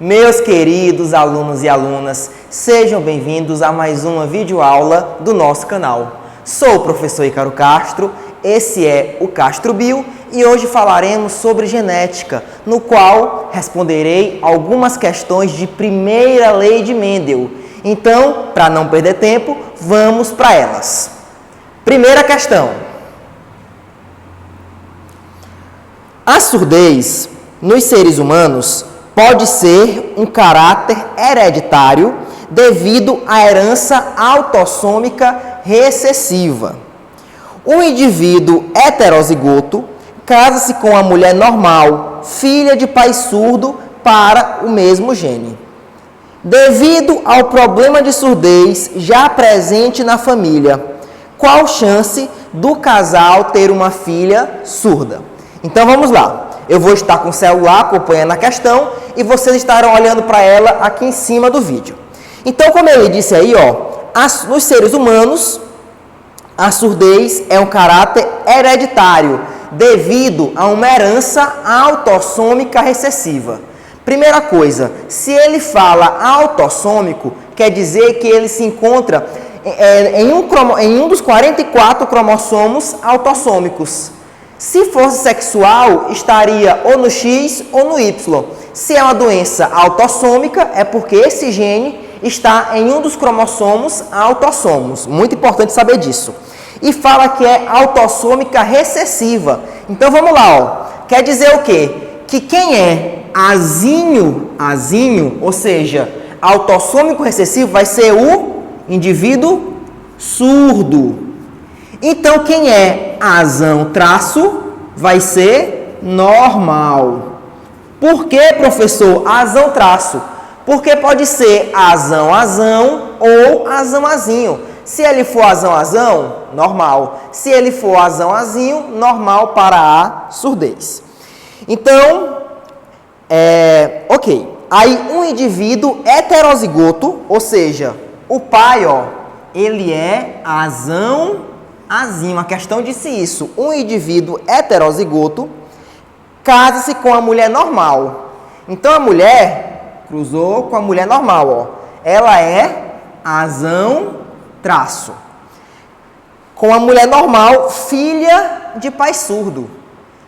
Meus queridos alunos e alunas, sejam bem-vindos a mais uma videoaula do nosso canal. Sou o professor Ícaro Castro, esse é o Castro Bio e hoje falaremos sobre genética, no qual responderei algumas questões de primeira lei de Mendel. Então, para não perder tempo, vamos para elas. Primeira questão. A surdez nos seres humanos pode ser um caráter hereditário devido à herança autossômica recessiva. O indivíduo heterozigoto casa-se com a mulher normal, filha de pai surdo para o mesmo gene. Devido ao problema de surdez já presente na família, qual chance do casal ter uma filha surda? Então vamos lá. Eu vou estar com o celular acompanhando a questão e vocês estarão olhando para ela aqui em cima do vídeo. Então, como ele disse aí, nos seres humanos, a surdez é um caráter hereditário devido a uma herança autossômica recessiva. Primeira coisa, se ele fala autossômico, quer dizer que ele se encontra em um dos 44 cromossomos autossômicos. Se fosse sexual, estaria ou no X ou no Y. Se é uma doença autossômica, é porque esse gene está em um dos cromossomos autossomos. Muito importante saber disso. E fala que é autossômica recessiva. Então vamos lá, Quer dizer o quê? Que quem é azinho, ou seja, autossômico recessivo, vai ser o indivíduo surdo. Então, quem é azão traço vai ser normal. Por que, professor, azão traço? Porque pode ser azão ou azão-azinho. Se ele for azão-azão, normal. Se ele for azão-azinho, normal para a surdez. Então, ok. Aí, um indivíduo heterozigoto, ou seja, o pai, ele é azão-azinho. A questão disse isso. Um indivíduo heterozigoto casa-se com a mulher normal. Então, a mulher cruzou com a mulher normal, Ela é azão-traço. Com a mulher normal, filha de pai surdo.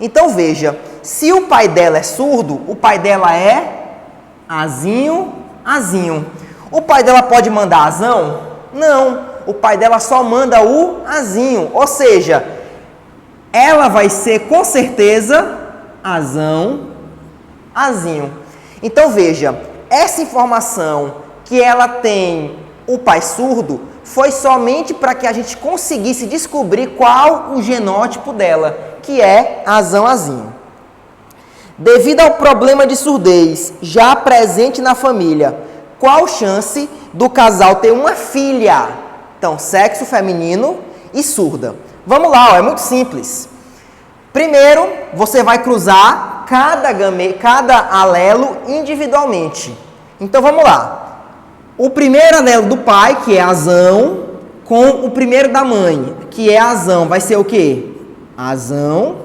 Então, veja, se o pai dela é surdo, o pai dela é azinho. O pai dela pode mandar azão? Não. O pai dela só manda o azinho, ou seja, ela vai ser com certeza azão-azinho. Então veja, essa informação que ela tem o pai surdo foi somente para que a gente conseguisse descobrir qual o genótipo dela, que é azão-azinho. Devido ao problema de surdez já presente na família, qual chance do casal ter uma filha? Então, sexo feminino e surda. Vamos lá, é muito simples. Primeiro, você vai cruzar cada alelo individualmente. Então, vamos lá. O primeiro alelo do pai, que é azão, com o primeiro da mãe, que é azão, vai ser o quê? Azão.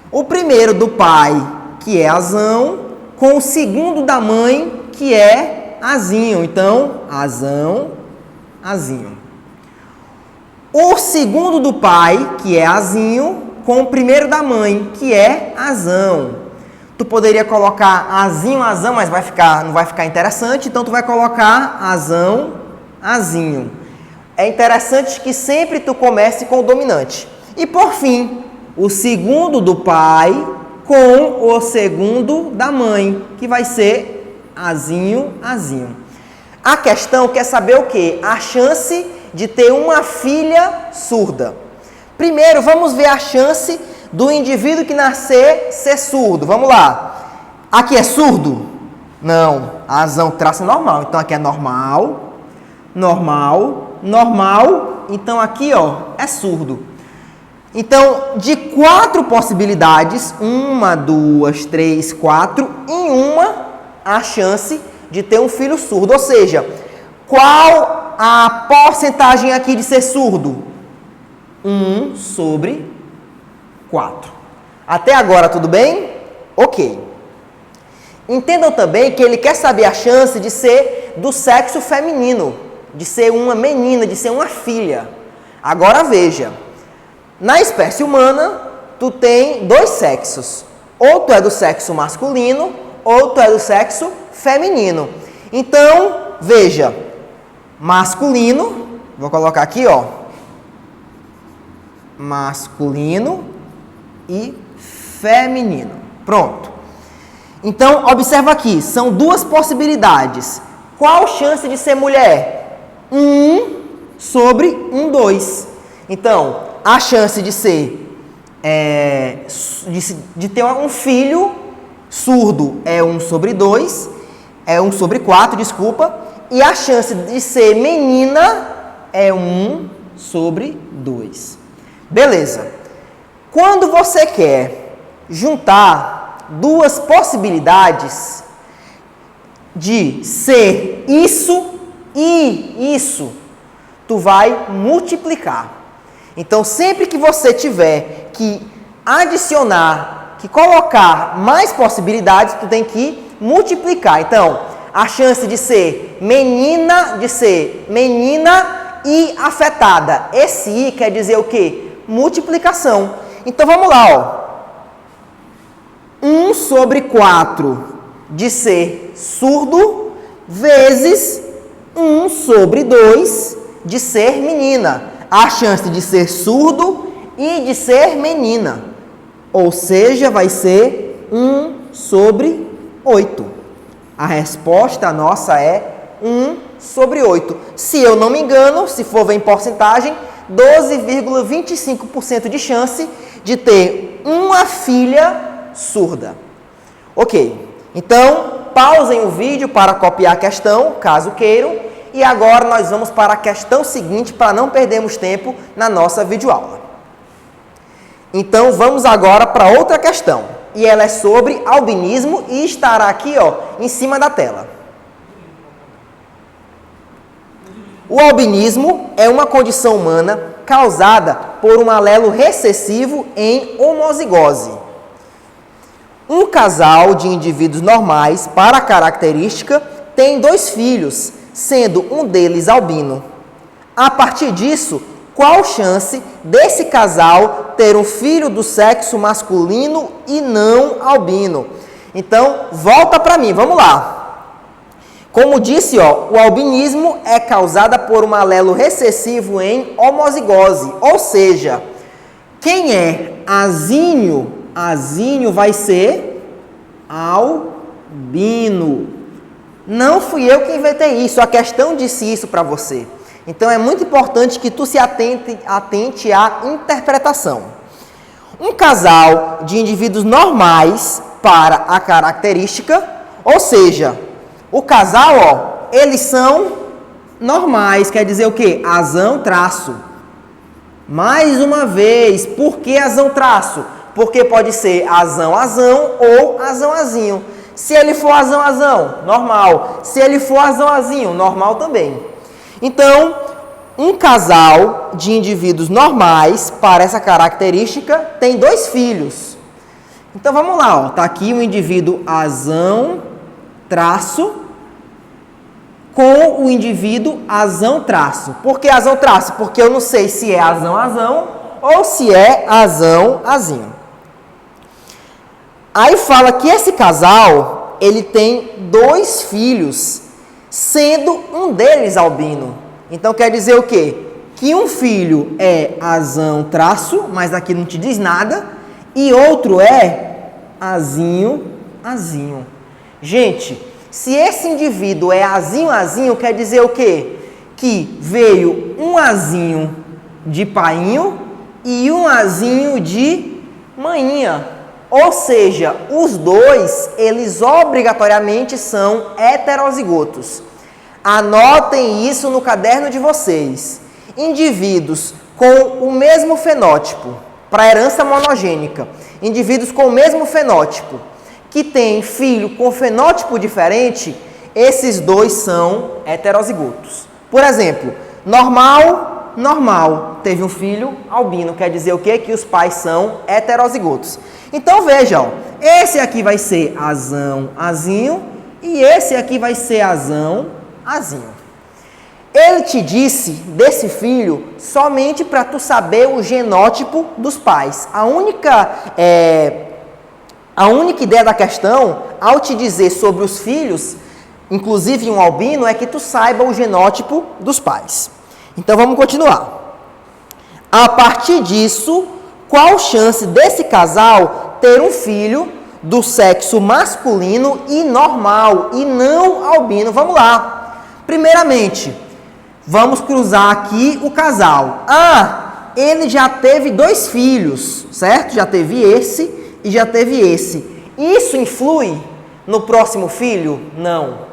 O primeiro do pai, que é azão, com o segundo da mãe, que é azinho. Então, azão. O segundo do pai, que é azinho, com o primeiro da mãe, que é azão. Tu poderia colocar azinho, mas não vai ficar interessante, então tu vai colocar azinho. É interessante que sempre tu comece com o dominante. E por fim, o segundo do pai com o segundo da mãe, que vai ser azinho. A questão quer saber o quê? A chance de ter uma filha surda. Primeiro, vamos ver a chance do indivíduo que nascer ser surdo. Vamos lá. Aqui é surdo? Não. Azão traço normal. Então, aqui é normal. Então, aqui, é surdo. Então, de 4 possibilidades, 1, 2, 3, 4, em uma, a chance de ter um filho surdo. Ou seja, qual a porcentagem aqui de ser surdo? 1/4. Até agora, tudo bem? Ok. Entendam também que ele quer saber a chance de ser do sexo feminino, de ser uma menina, de ser uma filha. Agora veja, na espécie humana, tu tem dois sexos. Ou tu é do sexo masculino, ou tu é do sexo feminino. Então, veja, masculino, vou colocar aqui, ó, masculino e feminino. Pronto. Então, observa aqui, são duas possibilidades. Qual a chance de ser mulher? 1 sobre 2. Então, a chance de ser, de ter um filho surdo é 1 sobre 2, é 1 sobre 4, desculpa, e a chance de ser menina é 1 sobre 2. Beleza. Quando você quer juntar duas possibilidades de ser isso e isso, tu vai multiplicar. Então, sempre que você tiver que adicionar, que colocar mais possibilidades, tu tem que multiplicar. Então, a chance de ser menina e afetada. Esse i quer dizer o quê? Multiplicação. Então, vamos lá, ó. 1 sobre 4 de ser surdo vezes 1 sobre 2 de ser menina. A chance de ser surdo e de ser menina. Ou seja, vai ser 1 sobre 8. A resposta nossa é 1 sobre 8. Se eu não me engano, se for ver em porcentagem, 12,25% de chance de ter uma filha surda. Ok, então pausem o vídeo para copiar a questão, caso queiram, e agora nós vamos para a questão seguinte para não perdermos tempo na nossa videoaula. Então vamos agora para outra questão, e ela é sobre albinismo e estará aqui, ó, em cima da tela. O albinismo é uma condição humana causada por um alelo recessivo em homozigose. Um casal de indivíduos normais, para a característica, tem 2 filhos, sendo um deles albino. A partir disso, qual chance desse casal ter um filho do sexo masculino e não albino? Então, volta para mim, vamos lá. Como disse, ó, o albinismo é causado por um alelo recessivo em homozigose, ou seja, quem é azinho, azinho vai ser albino. Não fui eu que inventei isso, a questão disse isso para você. Então é muito importante que tu se atente à interpretação. Um casal de indivíduos normais para a característica, ou seja, o casal, ó, eles são normais, quer dizer o quê? Azão, traço. Mais uma vez, por que azão, traço? Porque pode ser azão, azão ou azão, azinho. Se ele for azão, azão, normal. Se ele for azão, azinho, normal também. Então, um casal de indivíduos normais para essa característica tem 2 filhos. Então, vamos lá, ó. Tá aqui o indivíduo azão, traço, com o indivíduo azão, traço. Por que azão, traço? Porque eu não sei se é azão, azão ou se é azão, azinho. Aí fala que esse casal, ele tem 2 filhos, sendo um deles albino. Então quer dizer o quê? Que um filho é azão, traço, mas aqui não te diz nada, e outro é azinho, azinho. Gente, se esse indivíduo é azinho, azinho, quer dizer o quê? Que veio um azinho de painho e um azinho de maninha. Ou seja, os 2, eles obrigatoriamente são heterozigotos. Anotem isso no caderno de vocês. Indivíduos com o mesmo fenótipo, para herança monogênica, indivíduos com o mesmo fenótipo, que têm filho com fenótipo diferente, esses 2 são heterozigotos. Por exemplo, normal normal. Teve um filho albino. Quer dizer o quê? Que os pais são heterozigotos. Então, veja, ó, esse aqui vai ser azão, azinho, e esse aqui vai ser azão, azinho. Ele te disse desse filho somente para tu saber o genótipo dos pais. A única ideia da questão, ao te dizer sobre os filhos, inclusive um albino, é que tu saiba o genótipo dos pais. Então, vamos continuar. A partir disso, qual chance desse casal ter um filho do sexo masculino e normal, e não albino? Vamos lá. Primeiramente, vamos cruzar aqui o casal. Ah, ele já teve 2 filhos, certo? Já teve esse e já teve esse. Isso influi no próximo filho? Não.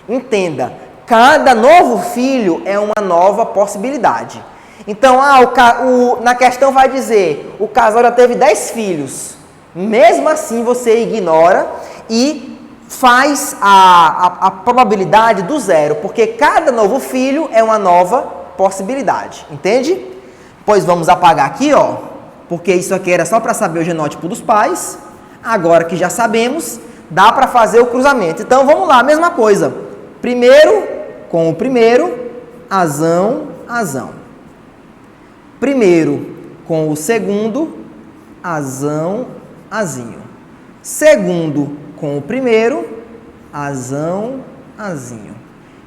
Entenda, cada novo filho é uma nova possibilidade. Então, na questão vai dizer, o casal já teve 10 filhos. Mesmo assim, você ignora e faz a probabilidade do zero, porque cada novo filho é uma nova possibilidade. Entende? Pois vamos apagar aqui, ó, porque isso aqui era só para saber o genótipo dos pais. Agora que já sabemos, dá para fazer o cruzamento. Então, vamos lá, mesma coisa. Primeiro com o primeiro, azão, azão. Primeiro com o segundo, azão, azinho. Segundo com o primeiro, azão, azinho.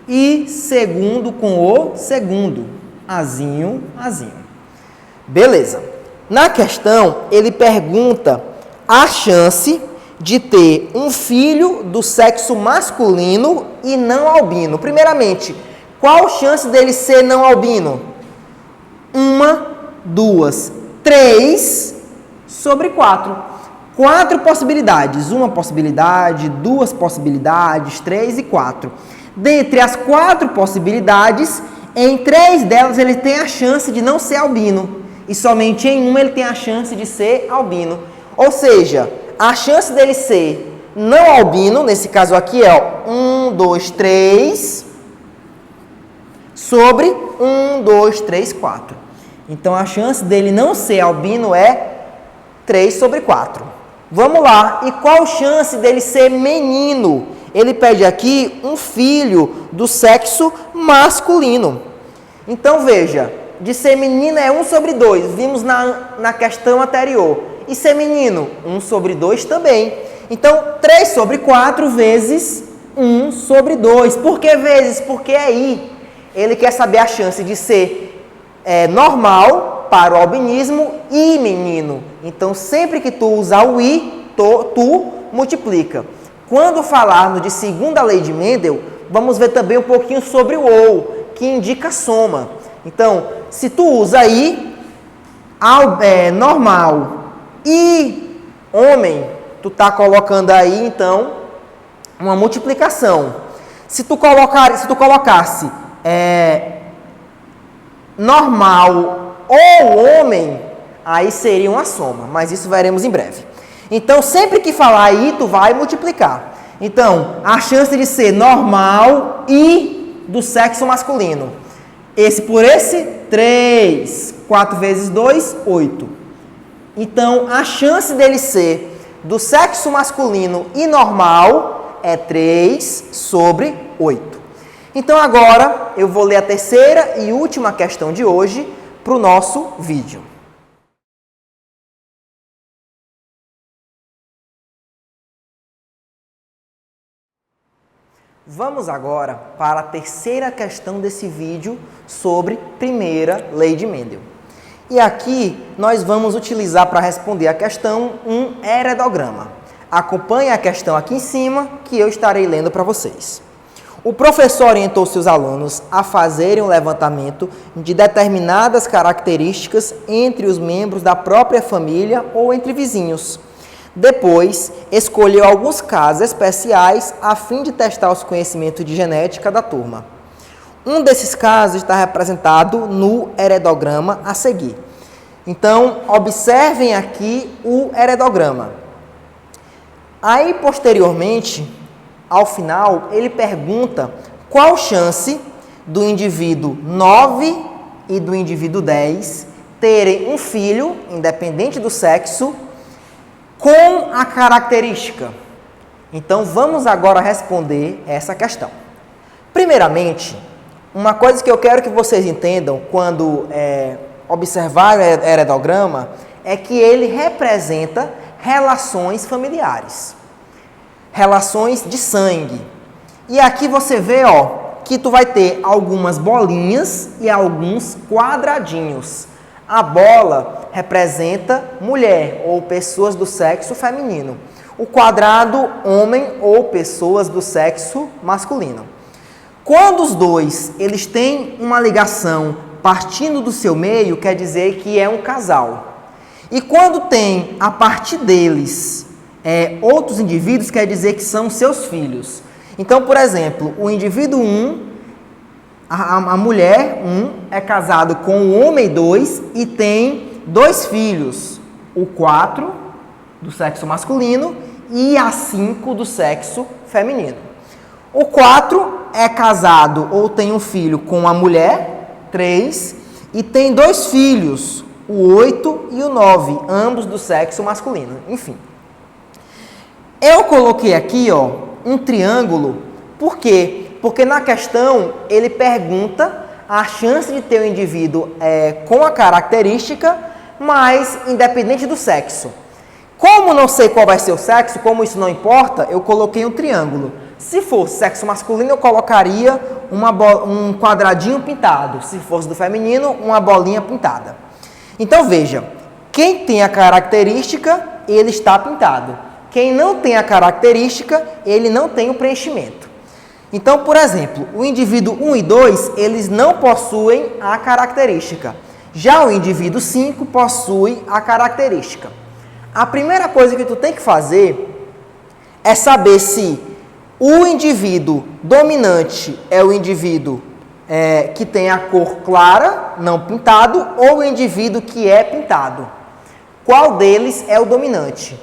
E segundo com o segundo, azinho, azinho. Beleza. Na questão, ele pergunta a chance de ter um filho do sexo masculino e não albino. Primeiramente, qual a chance dele ser não albino? 1, 2, 3 sobre 4. 4 possibilidades. 1 possibilidade, 2 possibilidades, 3 e 4. Dentre as 4 possibilidades, em 3 delas ele tem a chance de não ser albino. E somente em 1 ele tem a chance de ser albino. Ou seja, a chance dele ser não albino, nesse caso aqui é 1, 2, 3 sobre 1, 2, 3, 4. Então, a chance dele não ser albino é 3 sobre 4. Vamos lá. E qual a chance dele ser menino? Ele pede aqui um filho do sexo masculino. Então, veja, de ser menino é 1 sobre 2. Vimos na questão anterior. E ser menino? 1 sobre 2 também. Então, 3 sobre 4 vezes 1 sobre 2. Por que vezes? Porque aí ele quer saber a chance de ser normal para o albinismo e menino. Então, sempre que tu usar o i, tu multiplica. Quando falarmos de segunda lei de Mendel, vamos ver também um pouquinho sobre o ou, que indica soma. Então, se tu usa i, normal e homem, tu tá colocando aí, então, uma multiplicação. Se tu colocasse normal ou homem, aí seria uma soma, mas isso veremos em breve. Então, sempre que falar aí, tu vai multiplicar. Então, a chance de ser normal e do sexo masculino. Esse por esse, 3. 4 vezes 2, 8. Então, a chance dele ser do sexo masculino e normal é 3 sobre 8. Então, agora, eu vou ler a terceira e última questão de hoje para o nosso vídeo. Vamos agora para a terceira questão desse vídeo sobre primeira lei de Mendel. E aqui nós vamos utilizar para responder a questão um heredograma. Acompanhe a questão aqui em cima que eu estarei lendo para vocês. O professor orientou seus alunos a fazerem um levantamento de determinadas características entre os membros da própria família ou entre vizinhos. Depois, escolheu alguns casos especiais a fim de testar os conhecimentos de genética da turma. Um desses casos está representado no heredograma a seguir. Então, observem aqui o heredograma. Aí, posteriormente, ao final, ele pergunta qual chance do indivíduo 9 e do indivíduo 10 terem um filho, independente do sexo, com a característica? Então, vamos agora responder essa questão. Primeiramente, uma coisa que eu quero que vocês entendam quando observar o heredograma é que ele representa relações familiares, relações de sangue. E aqui você vê, que tu vai ter algumas bolinhas e alguns quadradinhos. A bola representa mulher ou pessoas do sexo feminino. O quadrado, homem ou pessoas do sexo masculino. Quando os dois eles têm uma ligação partindo do seu meio, quer dizer que é um casal. E quando tem a partir deles outros indivíduos, quer dizer que são seus filhos. Então, por exemplo, o indivíduo 1, a mulher 1 é casado com o homem 2 e tem 2 filhos. O 4 do sexo masculino e a 5 do sexo feminino. O 4 é casado ou tem um filho com a mulher 3 e tem 2 filhos, o 8 e o 9, ambos do sexo masculino. Enfim. Eu coloquei aqui, um triângulo. Por quê? Porque na questão ele pergunta a chance de ter um indivíduo com a característica, mas independente do sexo. Como não sei qual vai ser o sexo, como isso não importa, eu coloquei um triângulo. Se fosse sexo masculino, eu colocaria um quadradinho pintado. Se fosse do feminino, uma bolinha pintada. Então veja, quem tem a característica, ele está pintado. Quem não tem a característica, ele não tem o preenchimento. Então, por exemplo, o indivíduo 1 e 2, eles não possuem a característica. Já o indivíduo 5 possui a característica. A primeira coisa que tu tem que fazer é saber se o indivíduo dominante é o indivíduo que tem a cor clara, não pintado, ou o indivíduo que é pintado. Qual deles é o dominante?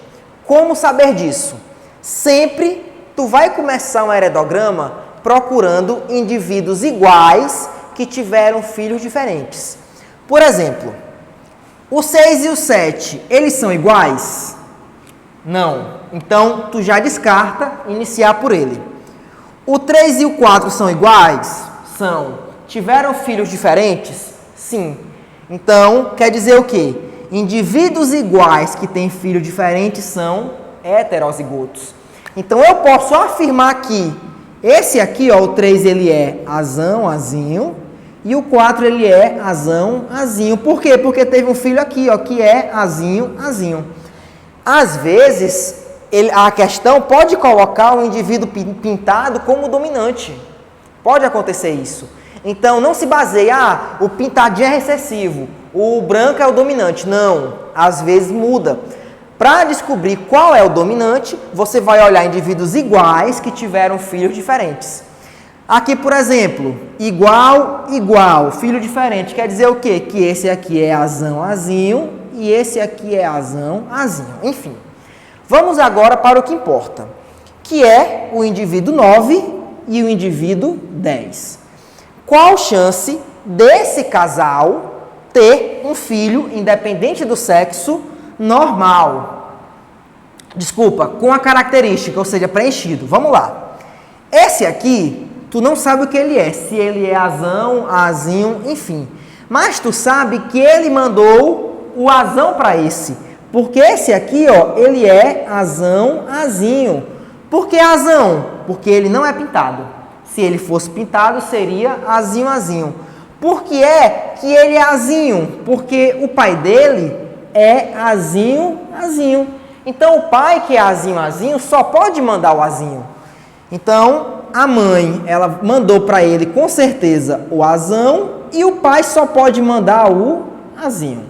Como saber disso? Sempre tu vai começar um heredograma procurando indivíduos iguais que tiveram filhos diferentes. Por exemplo, o 6 e o 7, eles são iguais? Não. Então, tu já descarta iniciar por ele. O 3 e o 4 são iguais? São. Tiveram filhos diferentes? Sim. Então, quer dizer o quê? Indivíduos iguais que têm filhos diferentes são heterozigotos. Então, eu posso afirmar que esse aqui, o 3, ele é azão, azinho, e o 4, ele é azão, azinho. Por quê? Porque teve um filho aqui, que é azinho, azinho. Às vezes, a questão pode colocar o indivíduo pintado como dominante. Pode acontecer isso. Então, não se baseia, o pintadinho é recessivo, o branco é o dominante. Não, às vezes muda. Para descobrir qual é o dominante, você vai olhar indivíduos iguais que tiveram filhos diferentes. Aqui, por exemplo, igual, igual, filho diferente. Quer dizer o quê? Que esse aqui é azão, azinho, e esse aqui é azão, azinho. Enfim, vamos agora para o que importa, que é o indivíduo 9 e o indivíduo 10. Qual chance desse casal ter um filho, independente do sexo, normal? Desculpa, com a característica, ou seja, preenchido. Vamos lá. Esse aqui, tu não sabe o que ele é, se ele é azão, azinho, enfim. Mas tu sabe que ele mandou o azão para esse. Porque esse aqui, ele é azão, azinho. Por que azão? Porque ele não é pintado. Se ele fosse pintado, seria azinho, azinho. Por que é que ele é azinho? Porque o pai dele é azinho, azinho. Então, o pai que é azinho, azinho, só pode mandar o azinho. Então, a mãe, ela mandou para ele, com certeza, o azão, e o pai só pode mandar o azinho.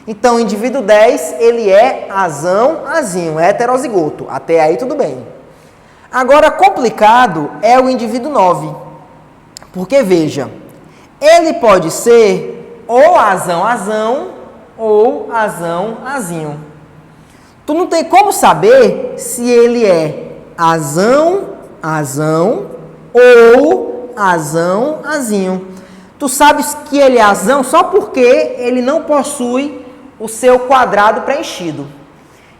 Então, o indivíduo 10, ele é azão, azinho, é heterozigoto. Até aí, tudo bem. Agora, complicado é o indivíduo 9. Porque, veja, ele pode ser ou azão, azão, ou azão, azinho. Tu não tem como saber se ele é azão, azão ou azão, azinho. Tu sabes que ele é azão só porque ele não possui o seu quadrado preenchido.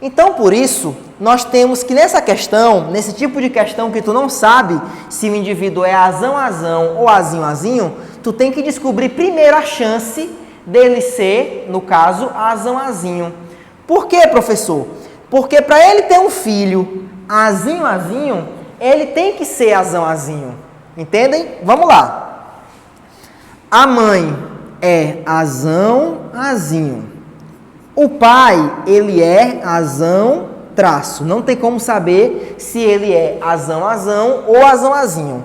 Então, por isso, nós temos que nessa questão, nesse tipo de questão que tu não sabe se o indivíduo é azão ou azinho, tu tem que descobrir primeiro a chance dele ser, no caso, azão. Por quê, professor? Porque para ele ter um filho azinho, ele tem que ser azão. Entendem? Vamos lá. A mãe é azão. O pai, ele é azão, traço. Não tem como saber se ele é azão ou azão.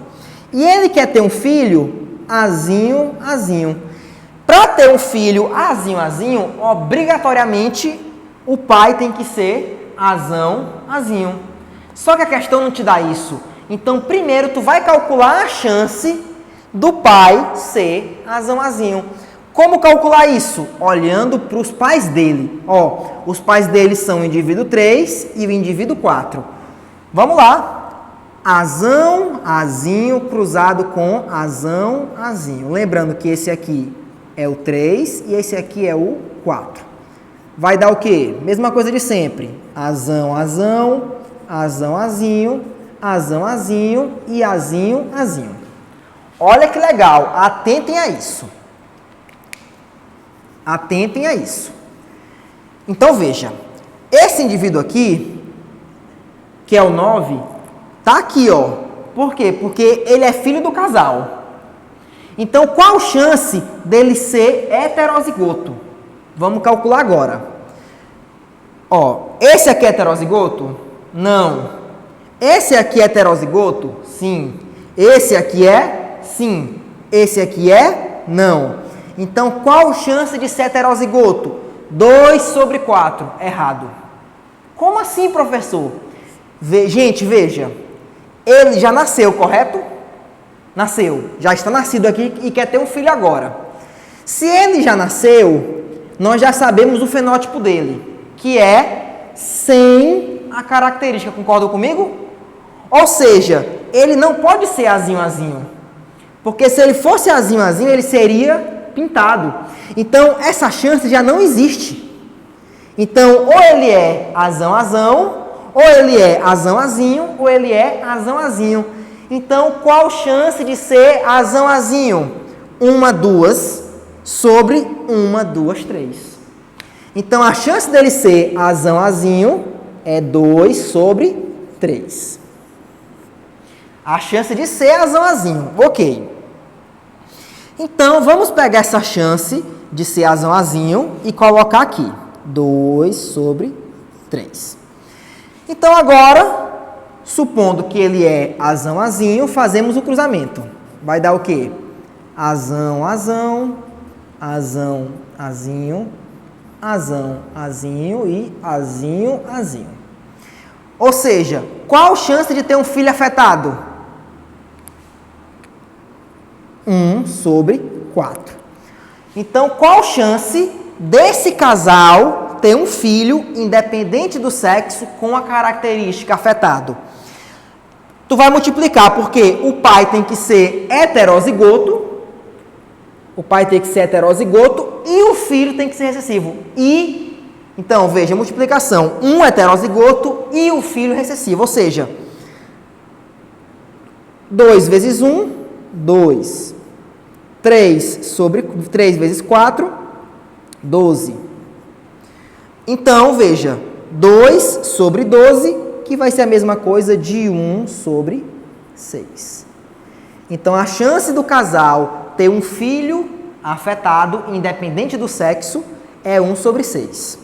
E ele quer ter um filho azinho. Para ter um filho azinho, obrigatoriamente o pai tem que ser azão. Só que a questão não te dá isso. Então, primeiro tu vai calcular a chance do pai ser azão. Como calcular isso? Olhando para os pais dele. Os pais dele são o indivíduo 3 e o indivíduo 4. Vamos lá. Azão cruzado com azão. Lembrando que esse aqui é o 3 e esse aqui é o 4. Vai dar o quê? Mesma coisa de sempre. Azão e azinho. Olha que legal. Atentem a isso. Então, veja. Esse indivíduo aqui, que é o 9, tá aqui, ó. Por quê? Porque ele é filho do casal. Então, qual a chance dele ser heterozigoto? Vamos calcular agora. Esse aqui é heterozigoto? Não. Esse aqui é heterozigoto? Sim. Esse aqui é? Sim. Esse aqui é? Não. Então, qual a chance de ser heterozigoto? 2/4. Errado. Como assim, professor? Gente, veja. Ele já nasceu, correto? Nasceu. Já está nascido aqui e quer ter um filho agora. Se ele já nasceu, nós já sabemos o fenótipo dele, que é sem a característica. Concordam comigo? Ou seja, ele não pode ser azinho. Porque se ele fosse azinho, ele seria pintado. Então, essa chance já não existe. Então, ou ele é azão, ou ele é azão, ou ele é azão. Então, qual chance de ser azão? 1, 2 sobre 1, 2, 3. Então, a chance dele ser azão é 2 sobre 3. A chance de ser azão. Ok. Então, vamos pegar essa chance de ser azão e colocar aqui. 2 sobre 3. Então, agora, supondo que ele é azão, fazemos o cruzamento. Vai dar o quê? Azão, e azinho. Ou seja, qual a chance de ter um filho afetado? 1/4. Então, qual a chance desse casal ter um filho, independente do sexo, com a característica afetado? Tu vai multiplicar, porque o pai tem que ser heterozigoto, e o filho tem que ser recessivo. Então, veja, multiplicação. Um heterozigoto e o filho recessivo. Ou seja, 2 vezes 1, 2. 3 vezes 4, 12. Então, veja, 2 sobre 12, que vai ser a mesma coisa de 1 sobre 6. Então, a chance do casal ter um filho afetado, independente do sexo, é 1 sobre 6.